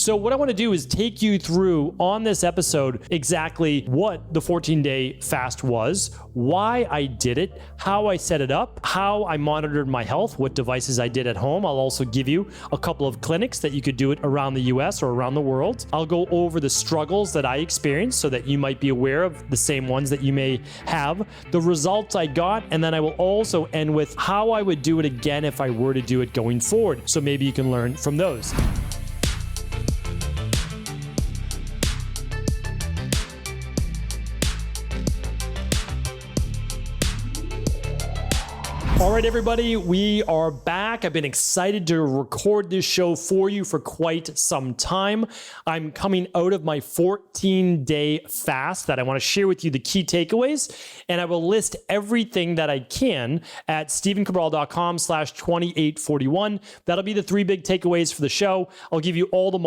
So what I want to do is take you through on this episode exactly what the 14-day fast was, why I did it, how I set it up, how I monitored my health, what devices I did at home. I'll also give you a couple of clinics that you could do it around the US or around the world. I'll go over the struggles that I experienced so that you might be aware of the same ones that you may have, the results I got, and then I will also end with how I would do it again if I were to do it going forward. So maybe you can learn from those. All right, everybody, we are back. I've been excited to record this show for you for quite some time. I'm coming out of my 14-day fast that I want to share with you the key takeaways, and I will list everything that I can at stevencabral.com/2841. That'll be the 3 big takeaways for the show. I'll give you all the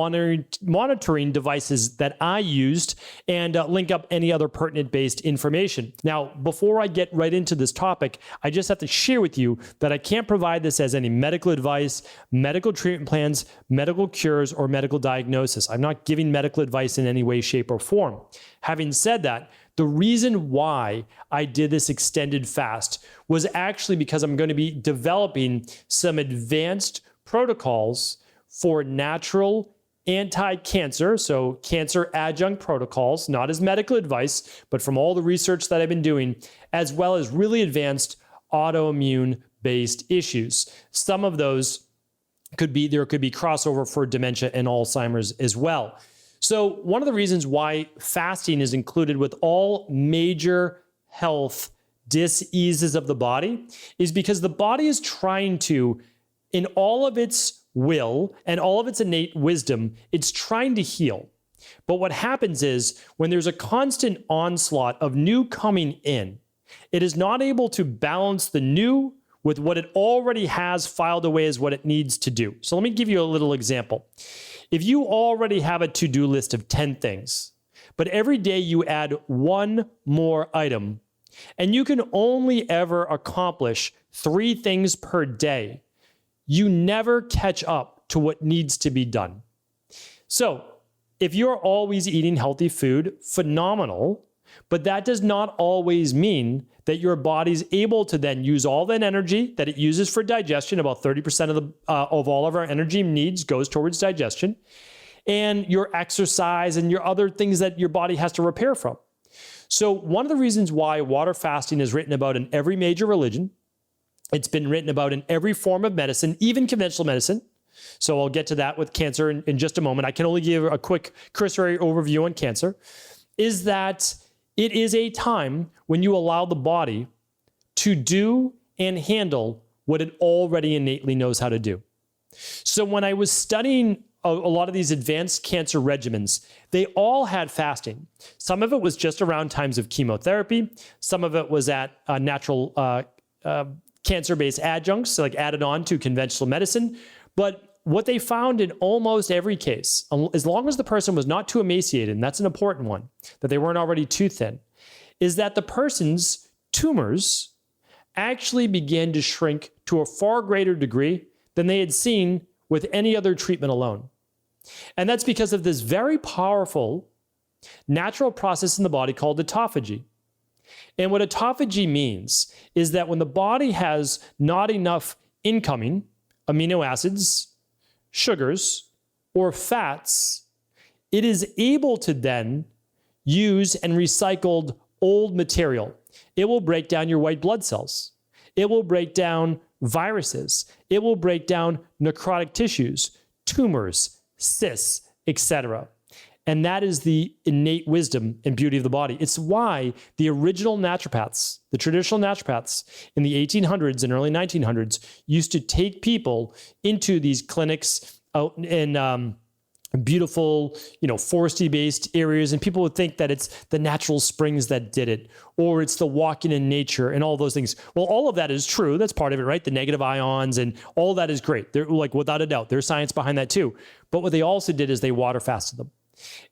monitoring devices that I used and link up any other pertinent-based information. Now, before I get right into this topic, I just have to share with you that I can't provide this as any medical advice, medical treatment plans, medical cures, or medical diagnosis. I'm not giving medical advice in any way, shape, or form. Having said that, the reason why I did this extended fast was actually because I'm going to be developing some advanced protocols for natural anti-cancer, so cancer adjunct protocols, not as medical advice, but from all the research that I've been doing, as well as really advanced autoimmune-based issues. Some of those could be crossover for dementia and Alzheimer's as well. So one of the reasons why fasting is included with all major health diseases of the body is because the body is trying to, in all of its will and all of its innate wisdom, it's trying to heal. But what happens is when there's a constant onslaught of new coming in, it is not able to balance the new with what it already has filed away as what it needs to do. So let me give you a little example. If you already have a to-do list of 10 things, but every day you add one more item, and you can only ever accomplish 3 things per day, you never catch up to what needs to be done. So if you're always eating healthy food, phenomenal. But that does not always mean that your body's able to then use all that energy that it uses for digestion. About 30% of all of our energy needs goes towards digestion, and your exercise and your other things that your body has to repair from. So one of the reasons why water fasting is written about in every major religion, it's been written about in every form of medicine, even conventional medicine. So I'll get to that with cancer in just a moment. I can only give a quick cursory overview on cancer, is that it is a time when you allow the body to do and handle what it already innately knows how to do. So when I was studying a lot of these advanced cancer regimens, they all had fasting. Some of it was just around times of chemotherapy. Some of it was at natural cancer-based adjuncts, so like added on to conventional medicine. But what they found in almost every case, as long as the person was not too emaciated, and that's an important one, that they weren't already too thin, is that the person's tumors actually began to shrink to a far greater degree than they had seen with any other treatment alone. And that's because of this very powerful natural process in the body called autophagy. And what autophagy means is that when the body has not enough incoming amino acids, sugars, or fats, it is able to then use and recycle old material. It will break down your white blood cells. It will break down viruses. It will break down necrotic tissues, tumors, cysts, etc. And that is the innate wisdom and beauty of the body. It's why the original naturopaths, the traditional naturopaths in the 1800s and early 1900s used to take people into these clinics out in beautiful, foresty-based areas, and people would think that it's the natural springs that did it, or it's the walking in nature and all those things. Well, all of that is true. That's part of it, right? The negative ions and all that is great. They're like, without a doubt, there's science behind that too. But what they also did is they water fasted them.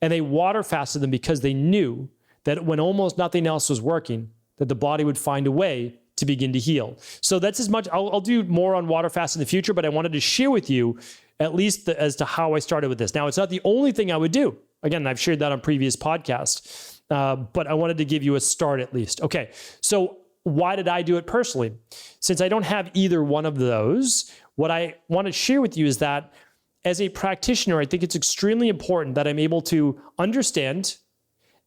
And they water fasted them because they knew that when almost nothing else was working, that the body would find a way to begin to heal. So that's as much, I'll do more on water fast in the future, but I wanted to share with you at least as to how I started with this. Now, it's not the only thing I would do. Again, I've shared that on previous podcasts, but I wanted to give you a start at least. Okay, so why did I do it personally? Since I don't have either one of those, what I want to share with you is that as a practitioner, I think it's extremely important that I'm able to understand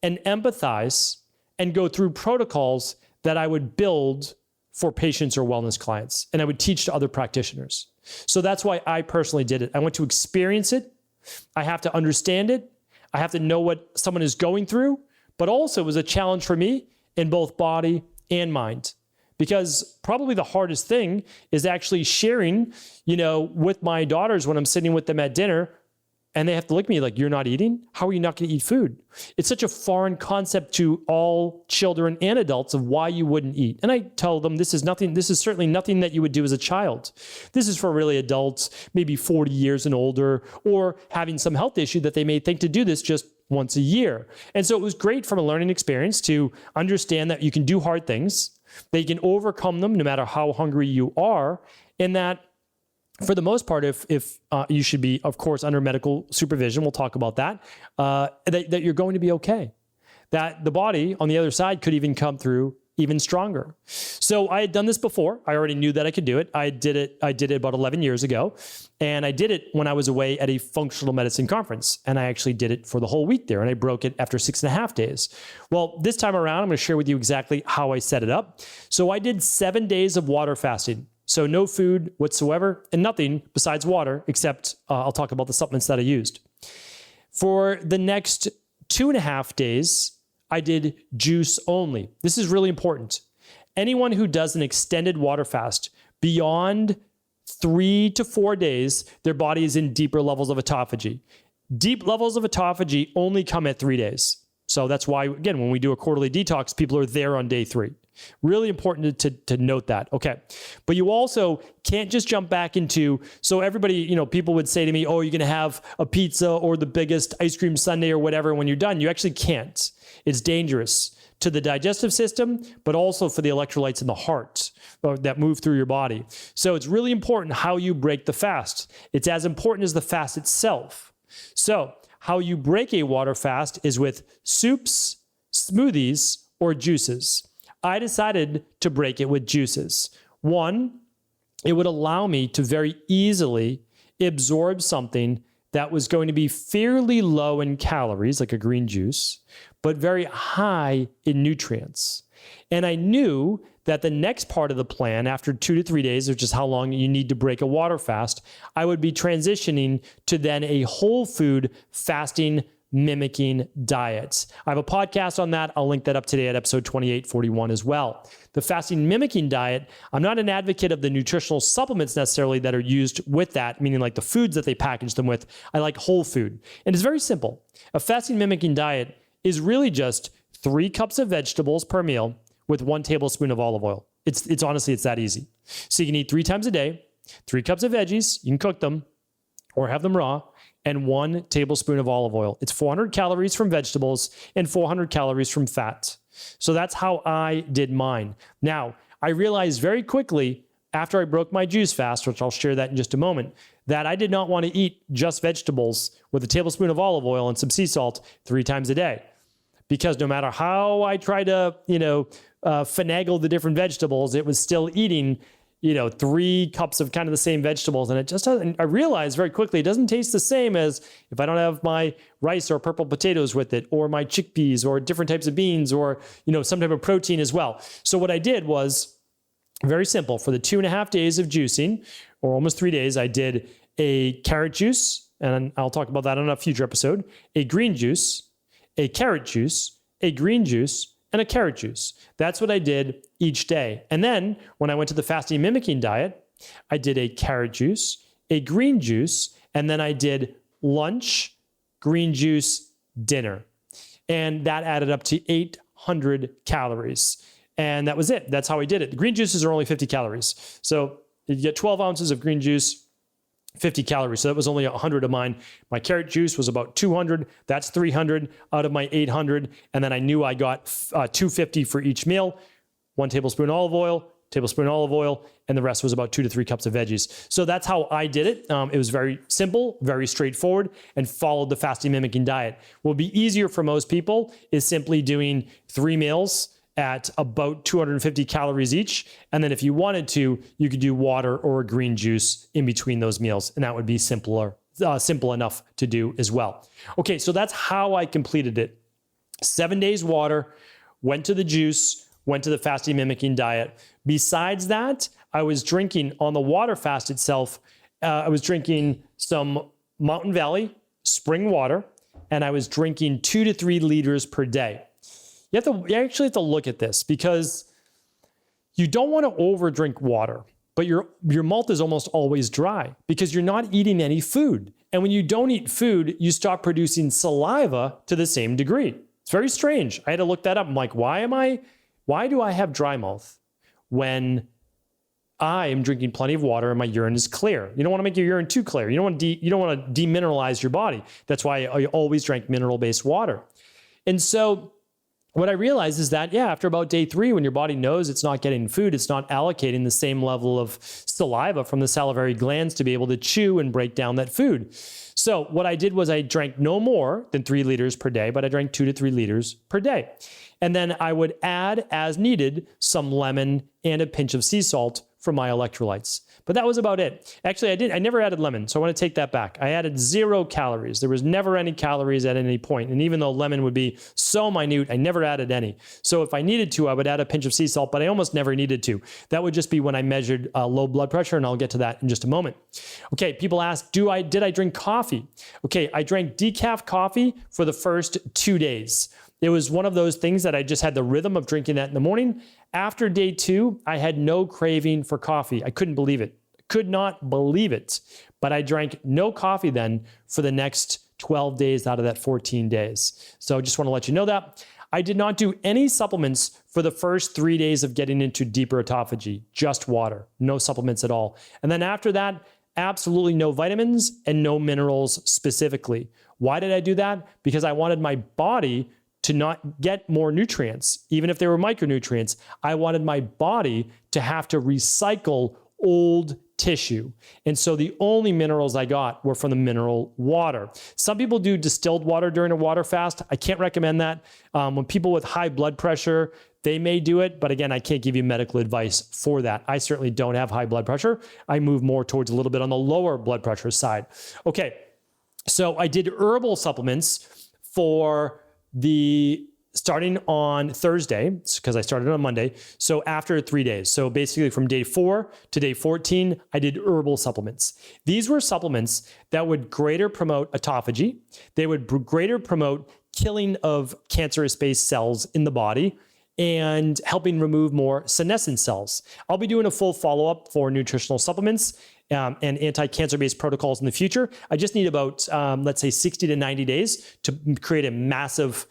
and empathize and go through protocols that I would build for patients or wellness clients, and I would teach to other practitioners. So that's why I personally did it. I want to experience it. I have to understand it. I have to know what someone is going through, but also it was a challenge for me in both body and mind. Because probably the hardest thing is actually sharing, with my daughters when I'm sitting with them at dinner, and they have to look at me like, you're not eating? How are you not going to eat food? It's such a foreign concept to all children and adults of why you wouldn't eat. And I tell them this is certainly nothing that you would do as a child. This is for really adults, maybe 40 years and older, or having some health issue that they may think to do this just once a year. And so it was great from a learning experience to understand that you can do hard things, that you can overcome them no matter how hungry you are, and that for the most part, if you should be, of course, under medical supervision, we'll talk about that, that you're going to be okay. That the body on the other side could even come through even stronger. So I had done this before. I already knew that I could do it. I did it about 11 years ago. And I did it when I was away at a functional medicine conference. And I actually did it for the whole week there. And I broke it after 6.5 days. Well, this time around, I'm going to share with you exactly how I set it up. So I did 7 days of water fasting. So no food whatsoever and nothing besides water, except I'll talk about the supplements that I used. For the next 2.5 days, I did juice only. This is really important. Anyone who does an extended water fast beyond 3 to 4 days, their body is in deeper levels of autophagy. Deep levels of autophagy only come at 3 days. So that's why, again, when we do a quarterly detox, people are there on day 3. Really important to note that. Okay. But you also can't just jump back into, so everybody, people would say to me, oh, you're going to have a pizza or the biggest ice cream sundae or whatever when you're done. You actually can't. It's dangerous to the digestive system, but also for the electrolytes in the heart that move through your body. So it's really important how you break the fast. It's as important as the fast itself. So how you break a water fast is with soups, smoothies, or juices. I decided to break it with juices. One, it would allow me to very easily absorb something that was going to be fairly low in calories, like a green juice, but very high in nutrients. And I knew that the next part of the plan, after 2 to 3 days, which is how long you need to break a water fast, I would be transitioning to then a whole food fasting mimicking diet. I have a podcast on that. I'll link that up today at episode 2841 as well. The fasting mimicking diet, I'm not an advocate of the nutritional supplements necessarily that are used with that, meaning like the foods that they package them with. I like whole food. And it's very simple. A fasting mimicking diet is really just 3 cups of vegetables per meal with 1 tablespoon of olive oil. It's honestly, it's that easy. So you can eat 3 times a day, 3 cups of veggies, you can cook them or have them raw, and 1 tablespoon of olive oil. It's 400 calories from vegetables and 400 calories from fat. So that's how I did mine. Now, I realized very quickly after I broke my juice fast, which I'll share that in just a moment, that I did not want to eat just vegetables with a tablespoon of olive oil and some sea salt 3 times a day. Because no matter how I try to, finagle the different vegetables, it was still eating 3 cups of kind of the same vegetables. And it just doesn't, I realized very quickly, it doesn't taste the same as if I don't have my rice or purple potatoes with it, or my chickpeas or different types of beans, or, some type of protein as well. So what I did was very simple. For the 2.5 days of juicing, or almost 3 days, I did a carrot juice, and I'll talk about that on a future episode, a green juice, a carrot juice, a green juice, and a carrot juice. That's what I did each day. And then when I went to the fasting mimicking diet, I did a carrot juice, a green juice, and then I did lunch, green juice, dinner. And that added up to 800 calories. And that was it. That's how I did it. The green juices are only 50 calories. So you get 12 ounces of green juice, 50 calories. So that was only 100 of mine. My carrot juice was about 200. That's 300 out of my 800. And then I knew I got 250 for each meal, 1 tablespoon olive oil, tablespoon olive oil, and the rest was about 2 to 3 cups of veggies. So that's how I did it. It was very simple, very straightforward, and followed the fasting mimicking diet. What would be easier for most people is simply doing 3 meals at about 250 calories each. And then if you wanted to, you could do water or a green juice in between those meals. And that would be simple enough to do as well. Okay, so that's how I completed it. 7 days water, went to the juice, went to the fasting mimicking diet. Besides that, I was drinking on the water fast itself, I was drinking some Mountain Valley spring water, and I was drinking 2 to 3 liters per day. You actually have to look at this because you don't want to over drink water, but your mouth is almost always dry because you're not eating any food. And when you don't eat food, you stop producing saliva to the same degree. It's very strange. I had to look that up. I'm like, why do I have dry mouth when I am drinking plenty of water and my urine is clear? You don't want to make your urine too clear. You don't want to demineralize your body. That's why I always drank mineral-based water. And so what I realized is that, after about day 3, when your body knows it's not getting food, it's not allocating the same level of saliva from the salivary glands to be able to chew and break down that food. So what I did was I drank no more than 3 liters per day, but I drank 2 to 3 liters per day. And then I would add, as needed, some lemon and a pinch of sea salt for my electrolytes. But that was about it. Actually, I never added lemon, so I want to take that back. I added 0 calories. There was never any calories at any point. And even though lemon would be so minute, I never added any. So if I needed to, I would add a pinch of sea salt, but I almost never needed to. That would just be when I measured low blood pressure, and I'll get to that in just a moment. Okay, people ask, did I drink coffee? Okay, I drank decaf coffee for the first 2 days. It was one of those things that I just had the rhythm of drinking that in the morning. After day 2, I had no craving for coffee. I couldn't believe it. Could not believe it. But I drank no coffee then for the next 12 days out of that 14 days. So I just want to let you know that. I did not do any supplements for the first 3 days of getting into deeper autophagy, just water, no supplements at all. And then after that, absolutely no vitamins and no minerals specifically. Why did I do that? Because I wanted my body to not get more nutrients, even if they were micronutrients. I wanted my body to have to recycle old tissue. And so the only minerals I got were from the mineral water. Some people do distilled water during a water fast. I can't recommend that. When people with high blood pressure, they may do it, but again, I can't give you medical advice for that. I certainly don't have high blood pressure. I move more towards a little bit on the lower blood pressure side. Okay, so I did herbal supplements for starting on Thursday, because I started on Monday. So after 3 days. So basically from day 4 to day 14, I did herbal supplements. These were supplements that would greater promote autophagy. They would greater promote killing of cancerous-based cells in the body and helping remove more senescent cells. I'll be doing a full follow-up for nutritional supplements and anti-cancer-based protocols in the future. I just need about, let's say, 60 to 90 days to create a massive,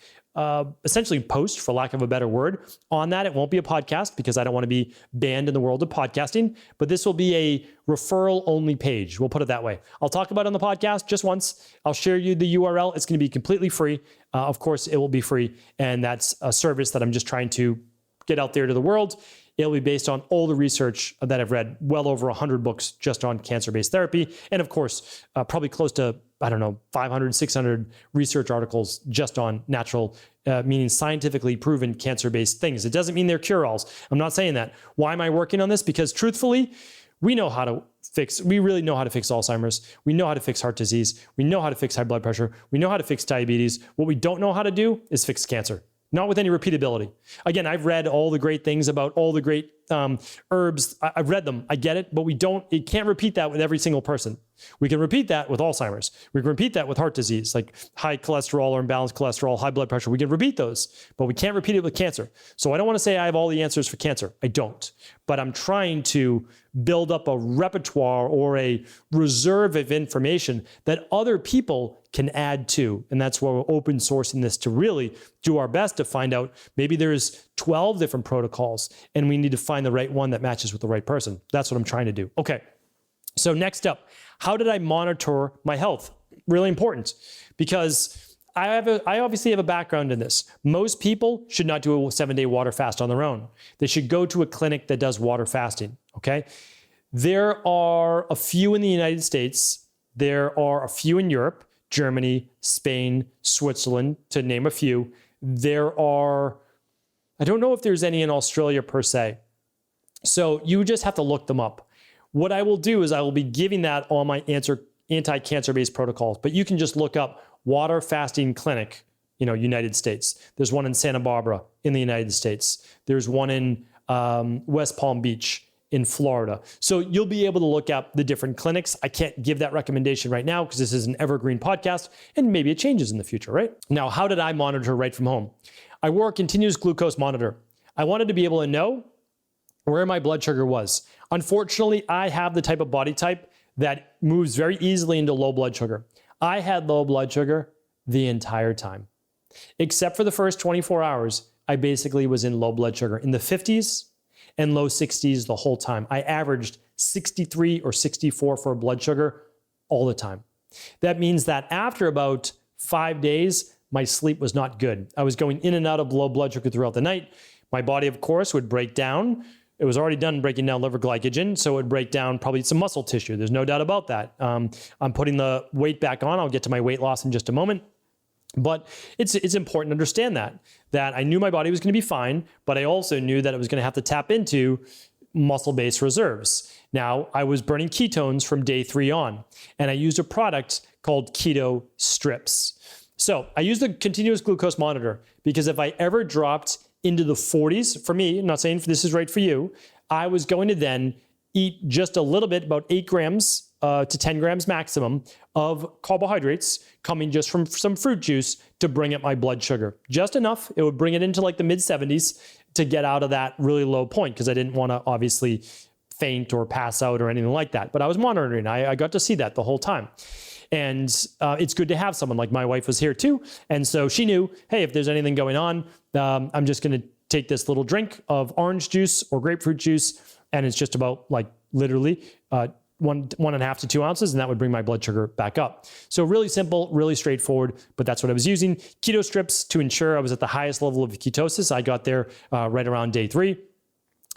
essentially post, for lack of a better word, on that. It won't be a podcast because I don't want to be banned in the world of podcasting, but this will be a referral-only page. We'll put it that way. I'll talk about it on the podcast just once. I'll share you the URL. It's going to be completely free. Of course, it will be free, and that's a service that I'm just trying to get out there to the world. It'll be based on all the research that I've read, well over 100 books just on cancer-based therapy. And of course, probably close to, 500, 600 research articles just on natural, meaning scientifically proven cancer-based things. It doesn't mean they're cure-alls. I'm not saying that. Why am I working on this? Because truthfully, we really know how to fix Alzheimer's. We know how to fix heart disease. We know how to fix high blood pressure. We know how to fix diabetes. What we don't know how to do is fix cancer. Not with any repeatability. Again, I've read all the great things about all the great herbs. I've read them. I get it, but it can't repeat that with every single person. We can repeat that with Alzheimer's. We can repeat that with heart disease, like high cholesterol or imbalanced cholesterol, high blood pressure. We can repeat those, but we can't repeat it with cancer. So I don't want to say I have all the answers for cancer. I don't, but I'm trying to build up a repertoire or a reserve of information that other people can add to. And that's why we're open sourcing this to really do our best to find out maybe there's 12 different protocols and we need to find the right one that matches with the right person. That's what I'm trying to do. Okay. So next up, how did I monitor my health? Really important, because I obviously have a background in this. Most people should not do a 7-day water fast on their own. They should go to a clinic that does water fasting, okay? There are a few in the United States. There are a few in Europe, Germany, Spain, Switzerland, to name a few. I don't know if there's any in Australia per se. So you just have to look them up. What I will do is I will be giving that on my anti-cancer-based protocols, but you can just look up water fasting clinic, United States. There's one in Santa Barbara in the United States. There's one in West Palm Beach in Florida. So you'll be able to look up the different clinics. I can't give that recommendation right now because this is an evergreen podcast and maybe it changes in the future, right? Now, how did I monitor right from home? I wore a continuous glucose monitor. I wanted to be able to know where my blood sugar was. Unfortunately, I have the type of body type that moves very easily into low blood sugar. I had low blood sugar the entire time. Except for the first 24 hours, I basically was in low blood sugar in the 50s and low 60s the whole time. I averaged 63 or 64 for blood sugar all the time. That means that after about 5 days, my sleep was not good. I was going in and out of low blood sugar throughout the night. My body, of course, would break down. It was already done breaking down liver glycogen, so it would break down probably some muscle tissue. There's no doubt about that. I'm putting the weight back on. I'll get to my weight loss in just a moment. But it's important to understand that I knew my body was going to be fine, but I also knew that it was going to have to tap into muscle-based reserves. Now, I was burning ketones from day 3 on, and I used a product called Keto Strips. So I used the continuous glucose monitor because if I ever dropped into the 40s, for me, I'm not saying this is right for you, I was going to then eat just a little bit, about 8 grams to 10 grams maximum of carbohydrates coming just from some fruit juice to bring up my blood sugar. Just enough. It would bring it into like the mid 70s to get out of that really low point because I didn't want to obviously faint or pass out or anything like that. But I was monitoring. I got to see that the whole time. And it's good to have someone like my wife was here too. And so she knew, hey, if there's anything going on, I'm just going to take this little drink of orange juice or grapefruit juice. And it's just about like literally 1.5 to 2 ounces. And that would bring my blood sugar back up. So really simple, really straightforward, but that's what I was using. Keto strips to ensure I was at the highest level of ketosis. I got there right around day 3.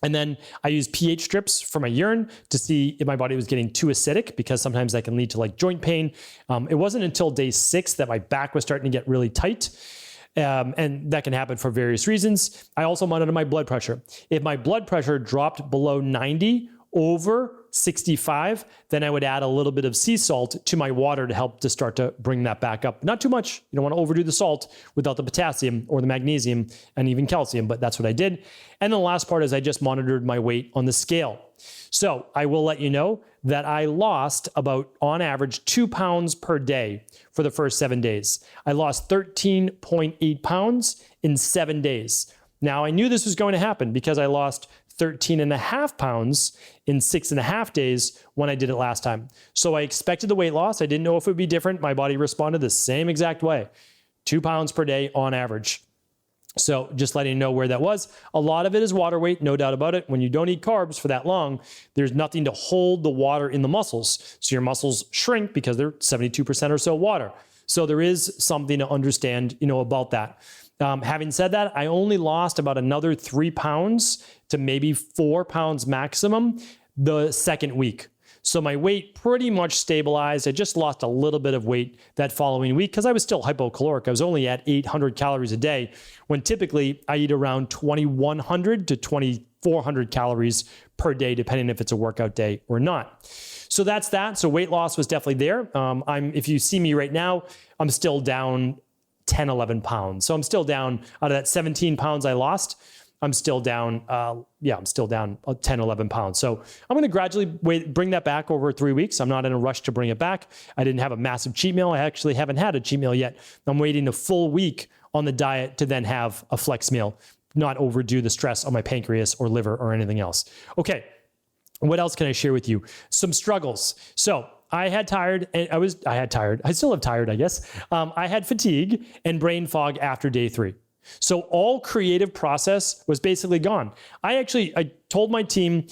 And then I use pH strips for my urine to see if my body was getting too acidic because sometimes that can lead to like joint pain. It wasn't until day 6 that my back was starting to get really tight. And that can happen for various reasons. I also monitor my blood pressure. If my blood pressure dropped below 90 over 65, then I would add a little bit of sea salt to my water to help to start to bring that back up. Not too much. You don't want to overdo the salt without the potassium or the magnesium and even calcium, but that's what I did. And the last part is I just monitored my weight on the scale. So I will let you know that I lost about, on average, 2 pounds per day for the first 7 days. I lost 13.8 pounds in 7 days. Now, I knew this was going to happen because I lost 13.5 pounds in 6.5 days when I did it last time. So I expected the weight loss. I didn't know if it would be different. My body responded the same exact way. 2 pounds per day on average. So just letting you know where that was. A lot of it is water weight, no doubt about it. When you don't eat carbs for that long, there's nothing to hold the water in the muscles. So your muscles shrink because they're 72% or so water. So there is something to understand, about that. Having said that, I only lost about another 3 pounds to maybe 4 pounds maximum the second week. So my weight pretty much stabilized. I just lost a little bit of weight that following week because I was still hypocaloric. I was only at 800 calories a day when typically I eat around 2,100 to 2,400 calories per day, depending if it's a workout day or not. So that's that. So weight loss was definitely there. If you see me right now, I'm still down 10, 11 pounds. So I'm still down out of that 17 pounds I lost. I'm still down, I'm still down 10, 11 pounds. So I'm going to gradually bring that back over 3 weeks. I'm not in a rush to bring it back. I didn't have a massive cheat meal. I actually haven't had a cheat meal yet. I'm waiting a full week on the diet to then have a flex meal, not overdo the stress on my pancreas or liver or anything else. Okay. What else can I share with you? Some struggles. So I had tired, and I still have tired, I guess. I had fatigue and brain fog after day 3. So all creative process was basically gone. I told my team,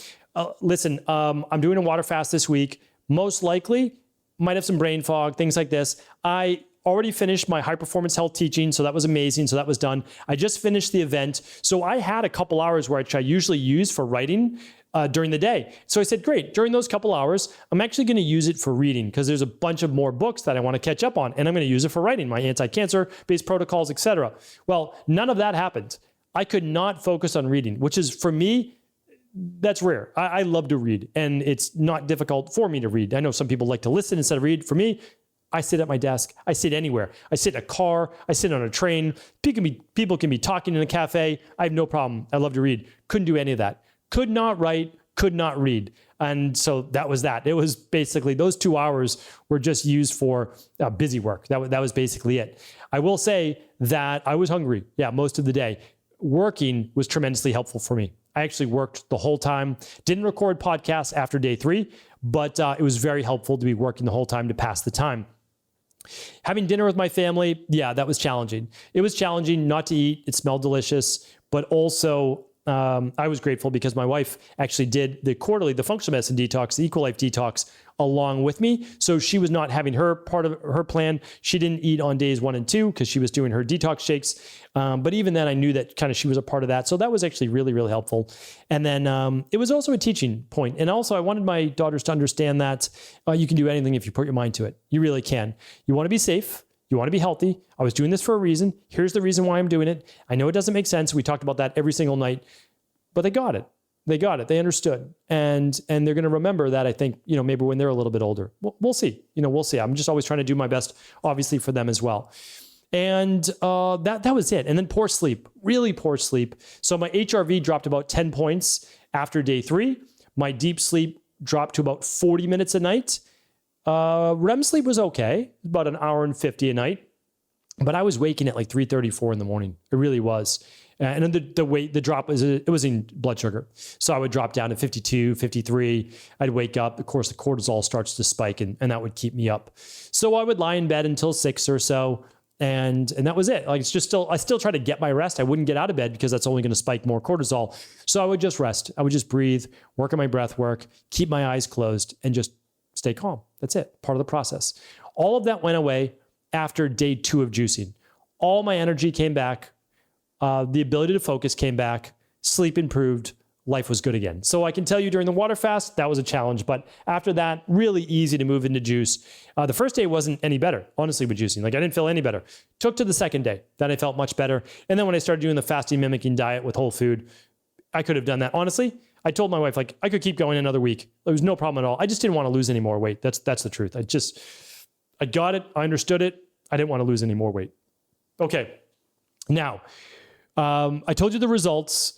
listen, I'm doing a water fast this week. Most likely might have some brain fog, things like this. I already finished my high performance health teaching. So that was amazing. So that was done. I just finished the event. So I had a couple hours which I usually use for writing during the day. So I said, great, during those couple hours, I'm actually going to use it for reading because there's a bunch of more books that I want to catch up on, and I'm going to use it for writing my anti-cancer based protocols, etc. Well, none of that happened. I could not focus on reading, which is, for me, that's rare. I love to read, and it's not difficult for me to read. I know some people like to listen instead of read. For me, I sit at my desk. I sit anywhere. I sit in a car. I sit on a train. People can be talking in a cafe. I have no problem. I love to read. Couldn't do any of that. Could not write, could not read. And so that was that. It was basically, those 2 hours were just used for busy work. That was basically it. I will say that I was hungry, most of the day. Working was tremendously helpful for me. I actually worked the whole time. Didn't record podcasts after day 3, but it was very helpful to be working the whole time to pass the time. Having dinner with my family, that was challenging. It was challenging not to eat. It smelled delicious, but also I was grateful because my wife actually did the functional medicine detox, the Equalife detox, along with me. So she was not having her part of her plan. She didn't eat on days 1 and 2 because she was doing her detox shakes. But even then I knew that kind of she was a part of that. So that was actually really, really helpful. And then it was also a teaching point. And also I wanted my daughters to understand that you can do anything if you put your mind to it. You really can. You want to be safe. You want to be healthy. I was doing this for a reason. Here's the reason why I'm doing it. I know it doesn't make sense. We talked about that every single night, but they got it. They got it. They understood. And they're going to remember that, I think, maybe when they're a little bit older. We'll see. We'll see. I'm just always trying to do my best, obviously, for them as well. And that was it. And then poor sleep, really poor sleep. So my HRV dropped about 10 points after day 3. My deep sleep dropped to about 40 minutes a night. REM sleep was okay, about an hour and 50 a night, but I was waking at like 3:34 in the morning. It really was. And then the drop was in blood sugar. So I would drop down to 52, 53. I'd wake up. Of course, the cortisol starts to spike and that would keep me up. So I would lie in bed until 6 or so. And that was it. Like, I still try to get my rest. I wouldn't get out of bed because that's only going to spike more cortisol. So I would just rest. I would just breathe, work on my breath work, keep my eyes closed, and just stay calm. That's it. Part of the process. All of that went away after day 2 of juicing. All my energy came back. The ability to focus came back. Sleep improved. Life was good again. So I can tell you during the water fast, that was a challenge. But after that, really easy to move into juice. The first day wasn't any better, honestly, with juicing. Like, I didn't feel any better. Took to the second day. Then I felt much better. And then when I started doing the fasting mimicking diet with whole food, I could have done that. Honestly, I told my wife, like, I could keep going another week. There was no problem at all. I just didn't want to lose any more weight. That's the truth. I got it. I understood it. I didn't want to lose any more weight. Okay. Now, I told you the results.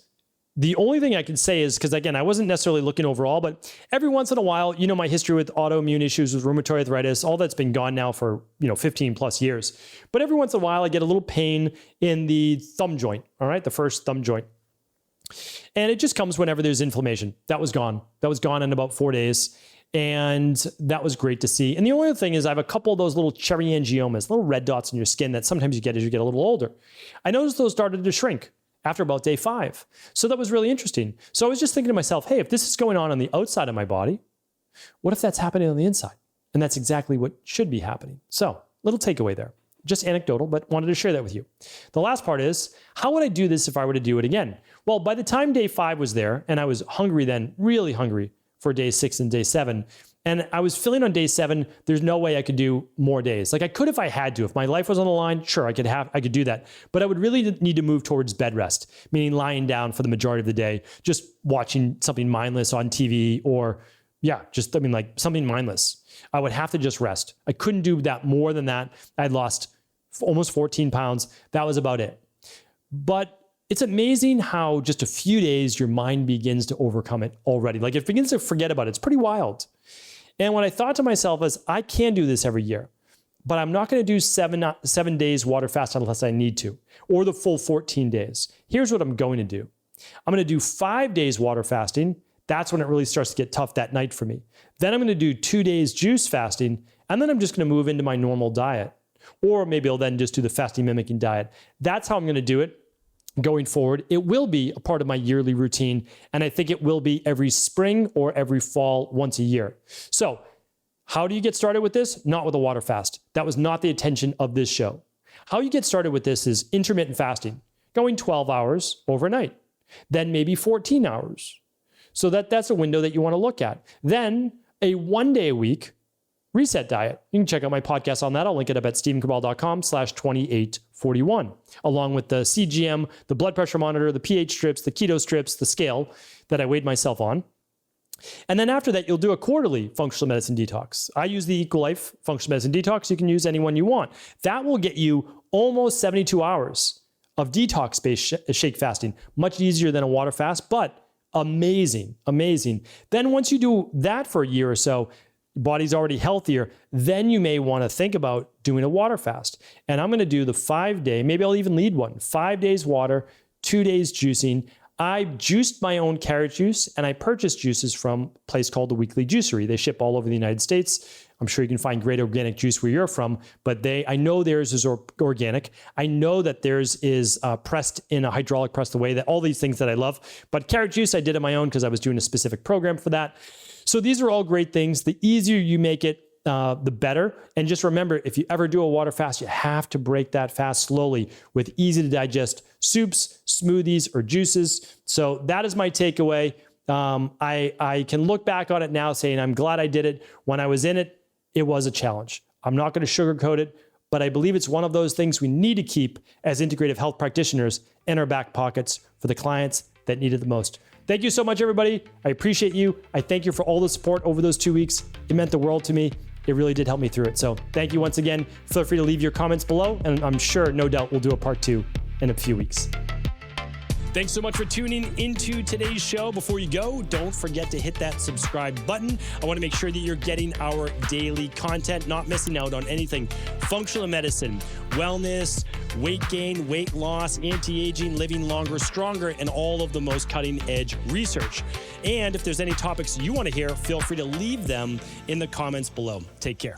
The only thing I can say is, because again, I wasn't necessarily looking overall, but every once in a while, my history with autoimmune issues, with rheumatoid arthritis, all that's been gone now for, 15 plus years. But every once in a while, I get a little pain in the thumb joint, all right? The first thumb joint. And it just comes whenever there's inflammation. That was gone. That was gone in about 4 days. And that was great to see. And the only other thing is I have a couple of those little cherry angiomas, little red dots in your skin that sometimes you get as you get a little older. I noticed those started to shrink after about day 5. So that was really interesting. So I was just thinking to myself, hey, if this is going on the outside of my body, what if that's happening on the inside? And that's exactly what should be happening. So little takeaway there. Just anecdotal, but wanted to share that with you. The last part is, how would I do this if I were to do it again? Well, by the time day 5 was there, and I was hungry then, really hungry for day 6 and day 7, and I was feeling on day 7, there's no way I could do more days. Like, I could if I had to. If my life was on the line, sure, I could do that. But I would really need to move towards bed rest, meaning lying down for the majority of the day, just watching something mindless on TV or, something mindless. I would have to just rest. I couldn't do that more than that. I'd lost almost 14 pounds. That was about it. But it's amazing how just a few days your mind begins to overcome it already. Like, it begins to forget about it. It's pretty wild. And what I thought to myself is, I can do this every year, but I'm not going to do 7 days water fast unless I need to, or the full 14 days. Here's what I'm going to do. I'm going to do 5 days water fasting. That's when it really starts to get tough that night for me. Then I'm going to do 2 days juice fasting, and then I'm just going to move into my normal diet. Or maybe I'll then just do the fasting mimicking diet. That's how I'm going to do it going forward. It will be a part of my yearly routine, and I think it will be every spring or every fall once a year. So How do you get started with this? Not with a water fast. That was not the intention of this show. How you get started with this is intermittent fasting, going 12 hours overnight, then maybe 14 hours. So that's a window that you want to look at. Then a 1 day a week reset diet. You can check out my podcast on that. I'll link it up at stephencabral.com/2841, along with the CGM, the blood pressure monitor, the pH strips, the keto strips, the scale that I weighed myself on. And then after that, you'll do a quarterly functional medicine detox. I use the Equal Life functional medicine detox. You can use any one you want. That will get you almost 72 hours of detox-based shake fasting. Much easier than a water fast, but amazing, amazing. Then once you do that for a year or so, your body's already healthier, then you may want to think about doing a water fast. And I'm going to do the 5 day, maybe I'll even lead one, 5 days water, 2 days juicing. I juiced my own carrot juice, and I purchased juices from a place called the Weekly Juicery. They ship all over the United States. I'm sure you can find great organic juice where you're from, but I know theirs is organic. I know that theirs is pressed in a hydraulic press, the way that all these things that I love. But carrot juice, I did it my own because I was doing a specific program for that. So these are all great things. The easier you make it, the better. And just remember, if you ever do a water fast, you have to break that fast slowly with easy to digest soups, smoothies, or juices. So that is my takeaway. I can look back on it now saying I'm glad I did it. When I was in it, it was a challenge. I'm not going to sugarcoat it, but I believe it's one of those things we need to keep as integrative health practitioners in our back pockets for the clients that need it the most. Thank you so much, everybody. I appreciate you. I thank you for all the support over those 2 weeks. It meant the world to me. It really did help me through it. So thank you once again. Feel free to leave your comments below, and I'm sure, no doubt, we'll do a part 2 in a few weeks. Thanks so much for tuning into today's show. Before you go, don't forget to hit that subscribe button. I want to make sure that you're getting our daily content, not missing out on anything. Functional medicine, wellness, weight gain, weight loss, anti-aging, living longer, stronger, and all of the most cutting-edge research. And if there's any topics you want to hear, feel free to leave them in the comments below. Take care.